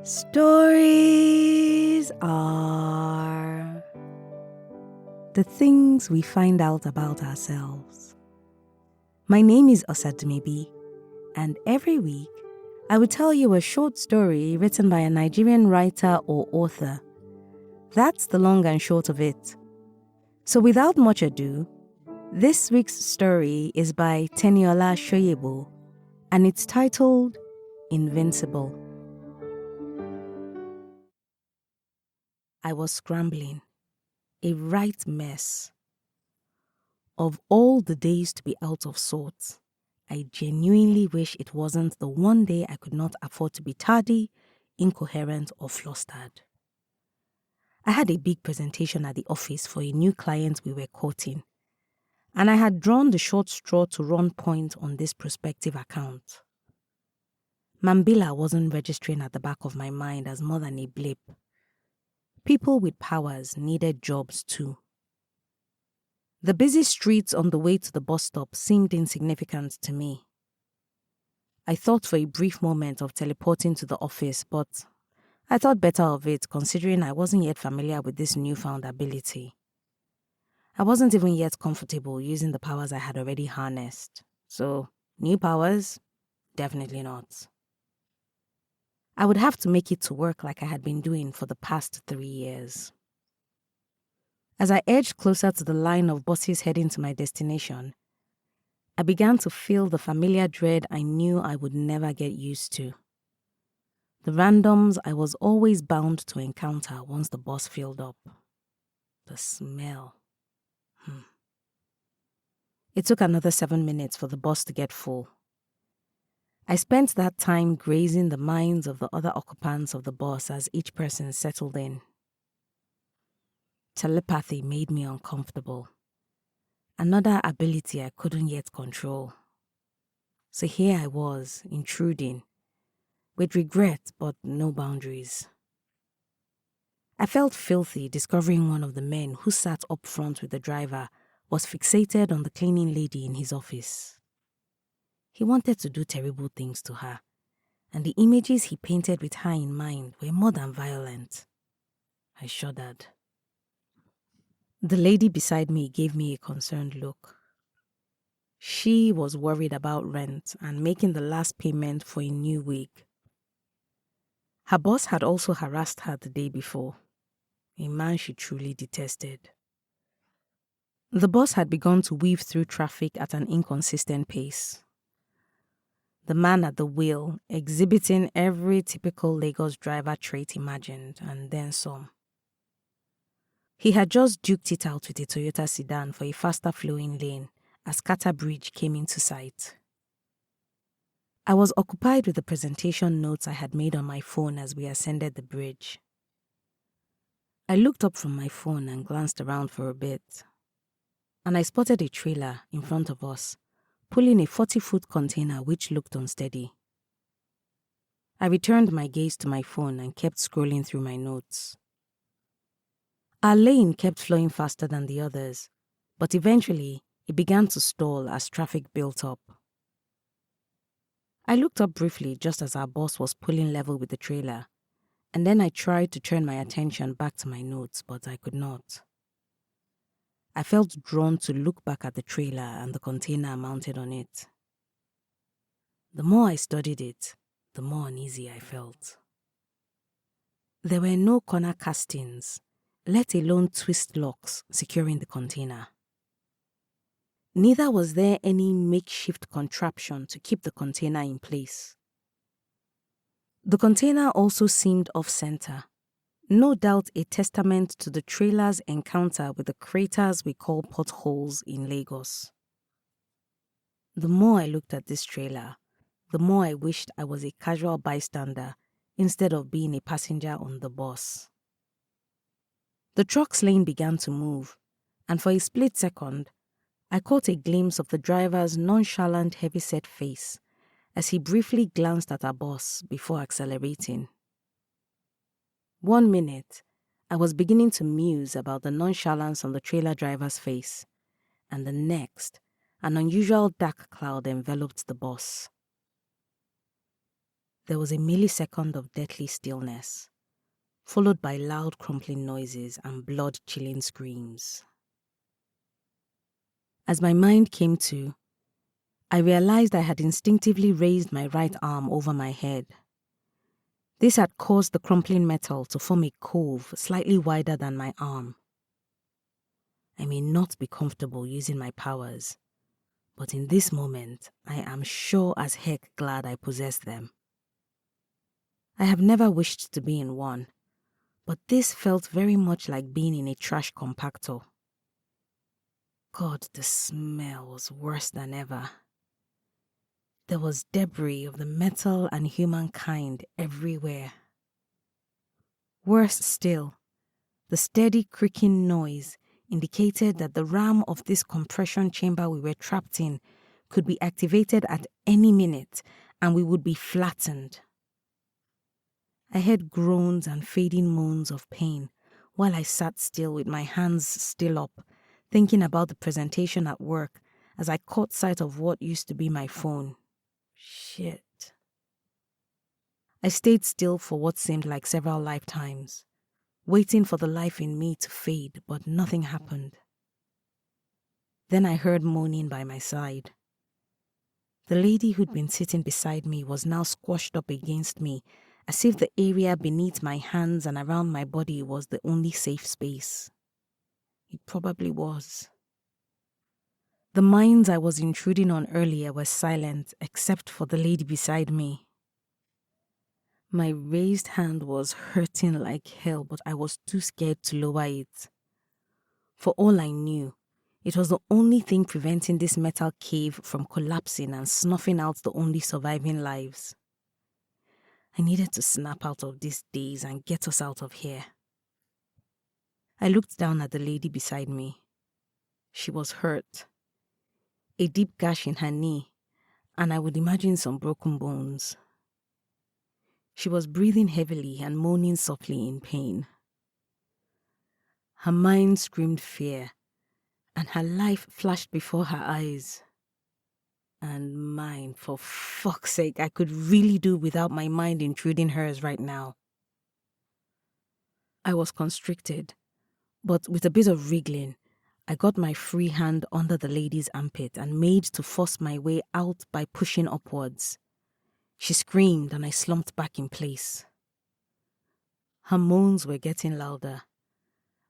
Stories are the things we find out about ourselves. My name is Osadmebi, and every week I will tell you a short story written by a Nigerian writer or author. That's the long and short of it. So without much ado, this week's story is by Teniola Soyebo, and it's titled Invincible. I was scrambling, a right mess. Of all the days to be out of sorts, I genuinely wish it wasn't the one day I could not afford to be tardy, incoherent, or flustered. I had a big presentation at the office for a new client we were courting, and I had drawn the short straw to run point on this prospective account. Mambila wasn't registering at the back of my mind as more than a blip. People with powers needed jobs too. The busy streets on the way to the bus stop seemed insignificant to me. I thought for a brief moment of teleporting to the office, but I thought better of it considering I wasn't yet familiar with this newfound ability. I wasn't even yet comfortable using the powers I had already harnessed. So, new powers? Definitely not. I would have to make it to work like I had been doing for the past 3 years. As I edged closer to the line of buses heading to my destination, I began to feel the familiar dread I knew I would never get used to. The randoms I was always bound to encounter once the bus filled up. The smell. It took another 7 minutes for the bus to get full. I spent that time grazing the minds of the other occupants of the bus as each person settled in. Telepathy made me uncomfortable. Another ability I couldn't yet control. So here I was, intruding, with regret but no boundaries. I felt filthy discovering one of the men who sat up front with the driver was fixated on the cleaning lady in his office. He wanted to do terrible things to her, and the images he painted with her in mind were more than violent. I shuddered. The lady beside me gave me a concerned look. She was worried about rent and making the last payment for a new wig. Her boss had also harassed her the day before, a man she truly detested. The boss had begun to weave through traffic at an inconsistent pace. The man at the wheel exhibiting every typical Lagos driver trait imagined, and then some. He had just duked it out with a Toyota sedan for a faster flowing lane as Kata Bridge came into sight. I was occupied with the presentation notes I had made on my phone as we ascended the bridge. I looked up from my phone and glanced around for a bit, and I spotted a trailer in front of us, pulling a 40-foot container which looked unsteady. I returned my gaze to my phone and kept scrolling through my notes. Our lane kept flowing faster than the others, but eventually it began to stall as traffic built up. I looked up briefly just as our boss was pulling level with the trailer, and then I tried to turn my attention back to my notes, but I could not. I felt drawn to look back at the trailer and the container mounted on it. The more I studied it, the more uneasy I felt. There were no corner castings, let alone twist locks securing the container. Neither was there any makeshift contraption to keep the container in place. The container also seemed off-center, no doubt a testament to the trailer's encounter with the craters we call potholes in Lagos. The more I looked at this trailer, the more I wished I was a casual bystander instead of being a passenger on the bus. The truck's lane began to move, and for a split second, I caught a glimpse of the driver's nonchalant, heavy-set face as he briefly glanced at our boss before accelerating. 1 minute, I was beginning to muse about the nonchalance on the trailer driver's face, and the next, an unusual dark cloud enveloped the bus. there was a millisecond of deathly stillness, followed by loud crumpling noises and blood-chilling screams. As my mind came to, I realized I had instinctively raised my right arm over my head. This had caused the crumpling metal to form a cove slightly wider than my arm. I may not be comfortable using my powers, but in this moment, I am sure as heck glad I possess them. I have never wished to be in one, but this felt very much like being in a trash compactor. God, the smell was worse than ever. There was debris of the metal and humankind everywhere. Worse still, the steady creaking noise indicated that the ram of this compression chamber we were trapped in could be activated at any minute and we would be flattened. I heard groans and fading moans of pain while I sat still with my hands still up, thinking about the presentation at work as I caught sight of what used to be my phone. Shit. I stayed still for what seemed like several lifetimes, waiting for the life in me to fade, but nothing happened. Then I heard moaning by my side. The lady who'd been sitting beside me was now squashed up against me, as if the area beneath my hands and around my body was the only safe space. It probably was. The minds I was intruding on earlier were silent except for the lady beside me. My raised hand was hurting like hell, but I was too scared to lower it. For all I knew, it was the only thing preventing this metal cave from collapsing and snuffing out the only surviving lives. I needed to snap out of this daze and get us out of here. I looked down at the lady beside me. She was hurt. A deep gash in her knee, and I would imagine some broken bones. She was breathing heavily and moaning softly in pain. Her mind screamed fear, and her life flashed before her eyes. And mine, for fuck's sake, I could really do without my mind intruding hers right now. I was constricted, but with a bit of wriggling, I got my free hand under the lady's armpit and made to force my way out by pushing upwards. She screamed and I slumped back in place. Her moans were getting louder,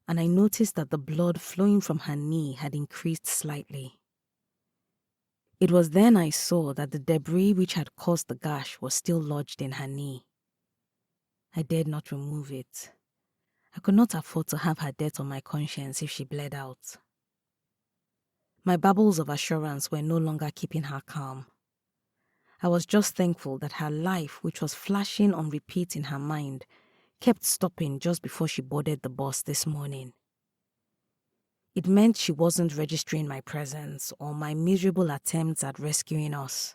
and I noticed that the blood flowing from her knee had increased slightly. It was then I saw that the debris which had caused the gash was still lodged in her knee. I dared not remove it. I could not afford to have her death on my conscience if she bled out. My babbles of assurance were no longer keeping her calm. I was just thankful that her life, which was flashing on repeat in her mind, kept stopping just before she boarded the bus this morning. It meant she wasn't registering my presence or my miserable attempts at rescuing us.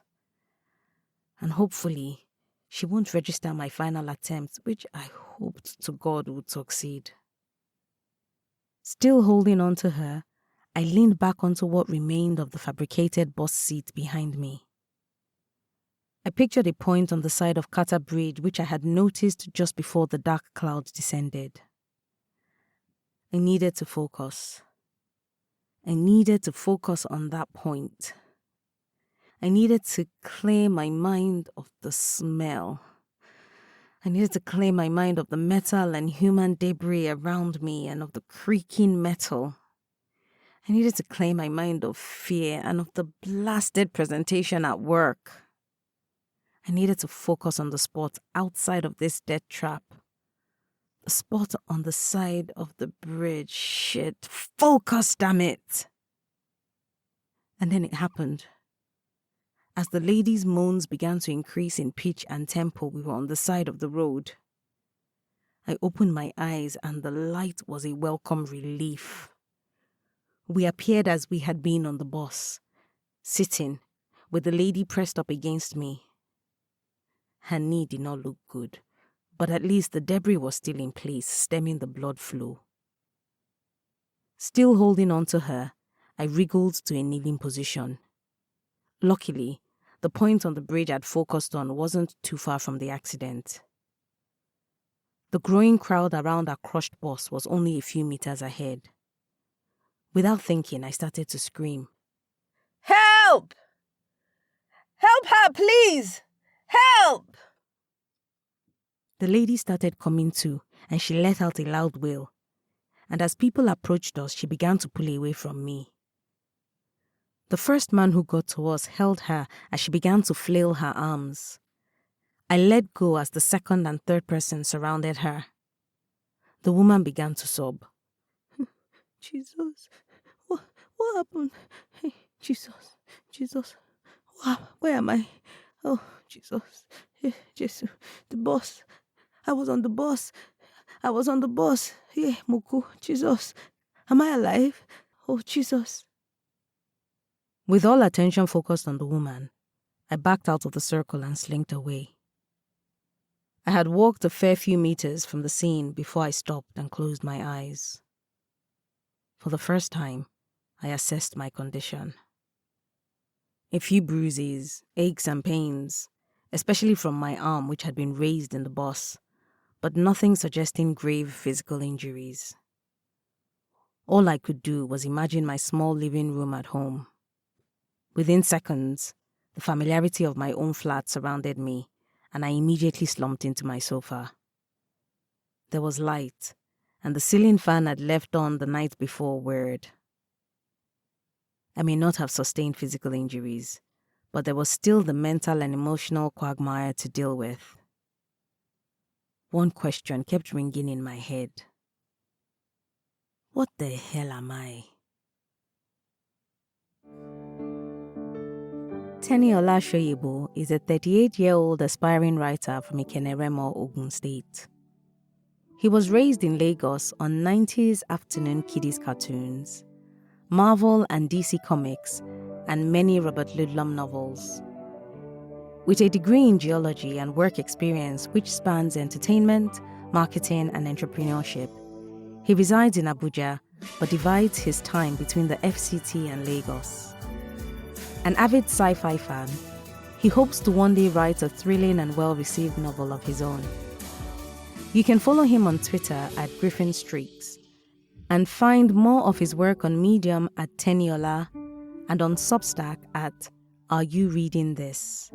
And hopefully, she won't register my final attempt, which I hoped to God would succeed. Still holding on to her, I leaned back onto what remained of the fabricated bus seat behind me. I pictured a point on the side of Carter Bridge which I had noticed just before the dark cloud descended. I needed to focus. I needed to focus on that point. I needed to clear my mind of the smell. I needed to clear my mind of the metal and human debris around me and of the creaking metal. I needed to clear my mind of fear and of the blasted presentation at work. I needed to focus on the spot outside of this death trap. The spot on the side of the bridge. Shit. Focus, damn it! And then it happened. As the lady's moans began to increase in pitch and tempo, we were on the side of the road. I opened my eyes and the light was a welcome relief. We appeared as we had been on the bus, sitting, with the lady pressed up against me. Her knee did not look good, but at least the debris was still in place, stemming the blood flow. Still holding on to her, I wriggled to a kneeling position. Luckily, the point on the bridge I'd focused on wasn't too far from the accident. The growing crowd around our crushed bus was only a few meters ahead. Without thinking, I started to scream. Help! Help her, please! Help! The lady started coming to, and she let out a loud wail. And as people approached us, she began to pull away from me. The first man who got to us held her as she began to flail her arms. I let go as the second and third person surrounded her. The woman began to sob. Jesus, what happened? Hey, Jesus, where am I? Oh, Jesus, Jesus, the bus. I was on the bus. Yeah, Muku, Jesus, am I alive? Oh, Jesus. With all attention focused on the woman, I backed out of the circle and slinked away. I had walked a fair few meters from the scene before I stopped and closed my eyes. For the first time, I assessed my condition. A few bruises, aches and pains, especially from my arm which had been raised in the bus, but nothing suggesting grave physical injuries. All I could do was imagine my small living room at home. Within seconds, the familiarity of my own flat surrounded me, and I immediately slumped into my sofa. There was light, and the ceiling fan I'd left on the night before whirred. I may not have sustained physical injuries, but there was still the mental and emotional quagmire to deal with. One question kept ringing in my head. What the hell am I? Teniola Soyebo is a 38-year-old aspiring writer from Ikeneremo, Ogun State. He was raised in Lagos on 90s afternoon kiddies cartoons, Marvel and DC comics, and many Robert Ludlum novels. With a degree in geology and work experience which spans entertainment, marketing, and entrepreneurship, he resides in Abuja but divides his time between the FCT and Lagos. An avid sci-fi fan, he hopes to one day write a thrilling and well-received novel of his own. You can follow him on Twitter at Griffin Streaks and find more of his work on Medium at Teniola and on Substack at Are You Reading This?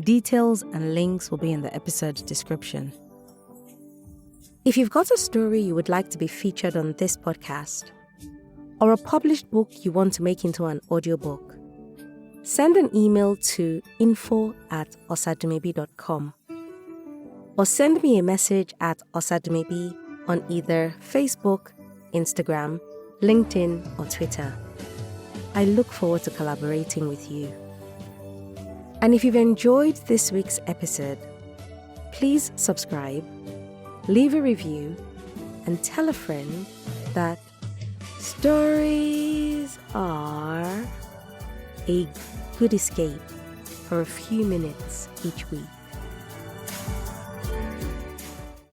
Details and links will be in the episode description. If you've got a story you would like to be featured on this podcast, or a published book you want to make into an audiobook, send an email to info@osadumebi.com or send me a message at Osadumebi on either Facebook, Instagram, LinkedIn, or Twitter. I look forward to collaborating with you. And if you've enjoyed this week's episode, please subscribe, leave a review, and tell a friend that stories are a good escape for a few minutes each week.